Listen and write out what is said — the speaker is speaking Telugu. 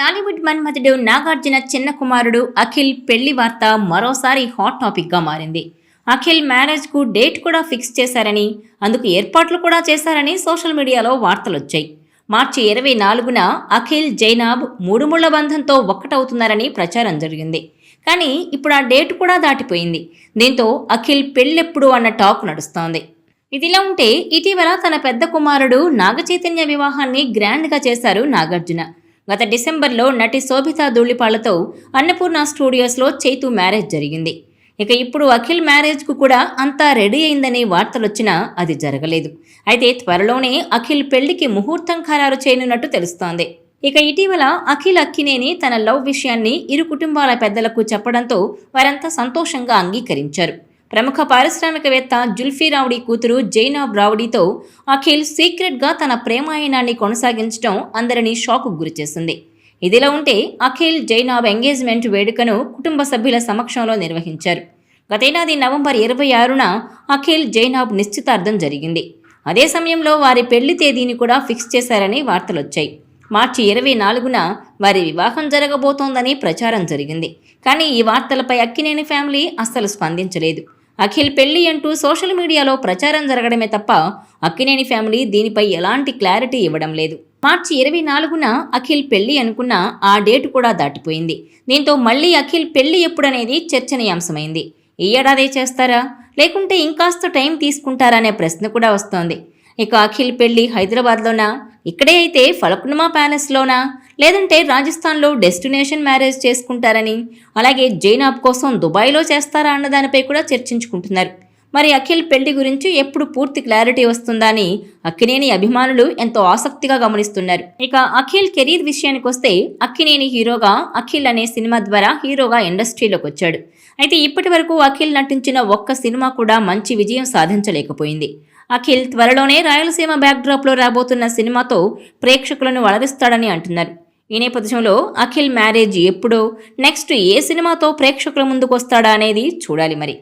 టాలీవుడ్ మన్మథుడు నాగార్జున చిన్న కుమారుడు అఖిల్ పెళ్లి వార్త మరోసారి హాట్ టాపిక్ గా మారింది. అఖిల్ మ్యారేజ్ కు డేట్ కూడా ఫిక్స్ చేశారని, అందుకు ఏర్పాట్లు కూడా చేశారని సోషల్ మీడియాలో వార్తలొచ్చాయి. మార్చి 24న అఖిల్ జైనాబ్ మూడుముళ్ల బంధంతో ఒక్కటవుతున్నారని ప్రచారం జరిగింది. కానీ ఇప్పుడు ఆ డేట్ కూడా దాటిపోయింది. దీంతో అఖిల్ పెళ్ళెప్పుడు అన్న టాక్ నడుస్తోంది. ఇదిలా ఉంటే ఇటీవల తన పెద్ద కుమారుడు నాగచైతన్య వివాహాన్ని గ్రాండ్గా చేశారు నాగార్జున. గత డిసెంబర్లో నటి శోభితా ధూళిపాళ్లతో అన్నపూర్ణ స్టూడియోస్లో చైతు మ్యారేజ్ జరిగింది. ఇక ఇప్పుడు అఖిల్ మ్యారేజ్కు కూడా అంతా రెడీ అయిందనే వార్తలొచ్చినా అది జరగలేదు. అయితే త్వరలోనే అఖిల్ పెళ్లికి ముహూర్తం ఖరారు చేయనున్నట్టు తెలుస్తోంది. ఇక ఇటీవల అఖిల్ అక్కినేని తన లవ్ విషయాన్ని ఇరు కుటుంబాల పెద్దలకు చెప్పడంతో వారంతా సంతోషంగా అంగీకరించారు. ప్రముఖ పారిశ్రామికవేత్త జుల్ఫీ రావుడి కూతురు జైనాబ్ రావుడితో అఖిల్ సీక్రెట్గా తన ప్రేమాయణాన్ని కొనసాగించడం అందరినీ షాకు గురిచేసింది. ఇదిలా ఉంటే అఖిల్ జైనాబ్ ఎంగేజ్మెంట్ వేడుకను కుటుంబ సభ్యుల సమక్షంలో నిర్వహించారు. గతేడాది నవంబర్ 26న అఖిల్ జైనాబ్ నిశ్చితార్థం జరిగింది. అదే సమయంలో వారి పెళ్లి తేదీని కూడా ఫిక్స్ చేశారని వార్తలొచ్చాయి. మార్చి 24న వారి వివాహం జరగబోతోందని ప్రచారం జరిగింది. కానీ ఈ వార్తలపై అక్కినేని ఫ్యామిలీ అస్సలు స్పందించలేదు. అఖిల్ పెళ్లి అంటూ సోషల్ మీడియాలో ప్రచారం జరగడమే తప్ప అక్కినేని ఫ్యామిలీ దీనిపై ఎలాంటి క్లారిటీ ఇవ్వడం లేదు. మార్చి 24న అఖిల్ పెళ్లి అనుకున్న ఆ డేటు కూడా దాటిపోయింది. దీంతో మళ్లీ అఖిల్ పెళ్లి ఎప్పుడనేది చర్చనీయాంశమైంది. ఈ ఏడాదే చేస్తారా, లేకుంటే ఇంకాస్త టైం తీసుకుంటారా అనే ప్రశ్న కూడా వస్తోంది. ఇక అఖిల్ పెళ్లి హైదరాబాద్లోనా, ఇక్కడే అయితే ఫలక్నుమా ప్యాలెస్లోనా, లేదంటే రాజస్థాన్లో డెస్టినేషన్ మ్యారేజ్ చేసుకుంటారని, అలాగే జైనాబ్ కోసం దుబాయ్లో చేస్తారా అన్న దానిపై కూడా చర్చించుకుంటున్నారు. మరి అఖిల్ పెళ్లి గురించి ఎప్పుడు పూర్తి క్లారిటీ వస్తుందా అని అక్కినేని అభిమానులు ఎంతో ఆసక్తిగా గమనిస్తున్నారు. ఇక అఖిల్ కెరీర్ విషయానికి వస్తే అక్కినేని హీరోగా అఖిల్ అనే సినిమా ద్వారా హీరోగా ఇండస్ట్రీలోకి వచ్చాడు. అయితే ఇప్పటి వరకు అఖిల్ నటించిన ఒక్క సినిమా కూడా మంచి విజయం సాధించలేకపోయింది. అఖిల్ త్వరలోనే రాయలసీమ బ్యాక్డ్రాప్లో రాబోతున్న సినిమాతో ప్రేక్షకులను అలరిస్తాడని అంటున్నారు. ఈ నేపథ్యంలో అఖిల్ మ్యారేజ్ ఎప్పుడో, నెక్స్ట్ ఏ సినిమాతో ప్రేక్షకుల ముందుకు వస్తాడా అనేది చూడాలి మరి.